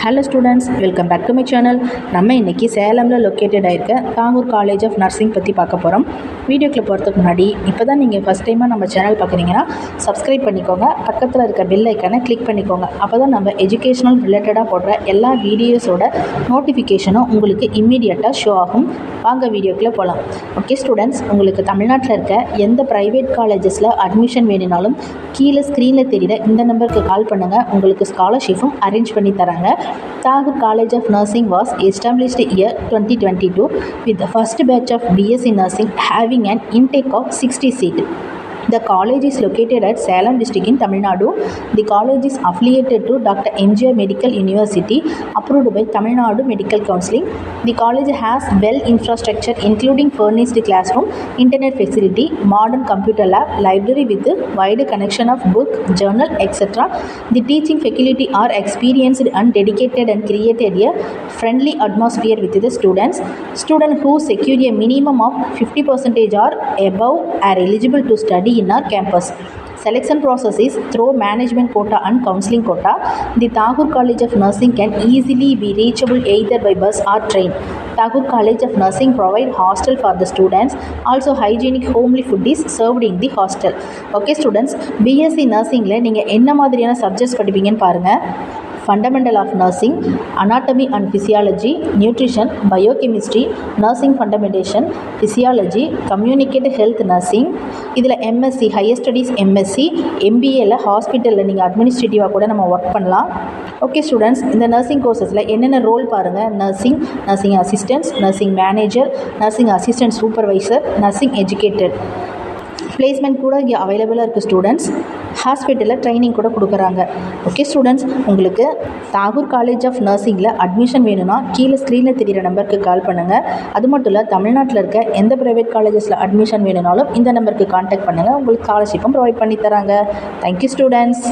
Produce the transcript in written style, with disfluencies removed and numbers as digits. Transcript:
Hello students, welcome back to my channel. நம்ம இன்றைக்கி சேலமில் லொக்கேட்டட் ஆகிருக்க தாகூர் காலேஜ் ஆஃப் நர்சிங் பற்றி பார்க்க போகிறோம். வீடியோக்குள்ளே போகிறதுக்கு முன்னாடி இப்போ தான் நீங்கள் ஃபஸ்ட் டைமாக நம்ம சேனல் பார்க்குறீங்கன்னா சப்ஸ்கிரைப் பண்ணிக்கோங்க. பக்கத்தில் இருக்க பெல் ஐக்கானை கிளிக் பண்ணிக்கோங்க. அப்போ தான் நம்ம எஜுகேஷனல் ரிலேட்டடாக போடுற எல்லா வீடியோஸோட நோட்டிஃபிகேஷனும் உங்களுக்கு இம்மீடியட்டாக ஷோ ஆகும். வாங்க வீடியோக்குள்ளே போகலாம். ஓகே ஸ்டூடெண்ட்ஸ், உங்களுக்கு தமிழ்நாட்டில் இருக்க எந்த ப்ரைவேட் காலேஜஸில் அட்மிஷன் வேணுனாலும் கீழே ஸ்க்ரீனில் தெரிகிற இந்த நம்பருக்கு கால் பண்ணுங்கள். உங்களுக்கு ஸ்காலர்ஷிப்பும் அரேஞ்ச் பண்ணி தராங்க. Tagore College of Nursing was established year 2022 with the first batch of BSc Nursing having an intake of 60 seats. The college is located at Salem district in Tamil Nadu. The college is affiliated to Dr. MGR Medical University, approved by Tamil Nadu Medical Counseling. The college has well infrastructure including furnished classroom, internet facility, modern computer lab, library with wide connection of book, journal, etc. The teaching faculty are experienced and dedicated and created a friendly atmosphere with the students. Students who secure a minimum of 50% or above are eligible to study in our campus. Selection process is through management quota and counseling quota. The Tagore College of Nursing can easily be reachable either by bus or train. Tagore College of Nursing provide hostel for the students. Also hygienic homely food is served in the hostel. Okay students, BSc Nursingல நீங்க என்ன மாதிரியான subjects படிப்பீங்கன்னு பாருங்க. Fundamental of Nursing, Anatomy and Physiology, Nutrition, Biochemistry, Nursing Fundamentation, Physiology, Communicate Health Nursing. இதில் MSc, Higher Studies MSc, MBAல ஹாஸ்பிட்டலில் நீங்கள் அட்மினிஸ்ட்ரேட்டிவாக கூட நம்ம work பண்ணலாம். ஓகே ஸ்டூடெண்ட்ஸ், இந்த நர்சிங் கோர்சஸில் என்னென்ன ரோல் பாருங்கள். Nursing assistance, nursing manager, nursing assistant supervisor, nursing educated. Placement கூட இங்கே அவைலபிளாக இருக்குது ஸ்டூடெண்ட்ஸ். ஹாஸ்பிட்டலில் ட்ரைனிங் கூட கொடுக்குறாங்க. ஓகே ஸ்டூடெண்ட்ஸ், உங்களுக்கு தாகூர் காலேஜ் ஆஃப் நர்சிங்கில் அட்மிஷன் வேணும்னா கீழே ஸ்க்ரீனில் தெரிகிற நம்பருக்கு கால் பண்ணுங்கள். அது மட்டும் இல்லை, தமிழ்நாட்டில் இருக்க எந்த ப்ரைவேட் காலேஜஸில் அட்மிஷன் வேணுனாலும் இந்த நம்பருக்கு கான்டாக்ட் பண்ணுங்கள். உங்களுக்கு ஸ்காலர்ஷிப்பும் ப்ரொவைட் பண்ணி தராங்க. Thank you students.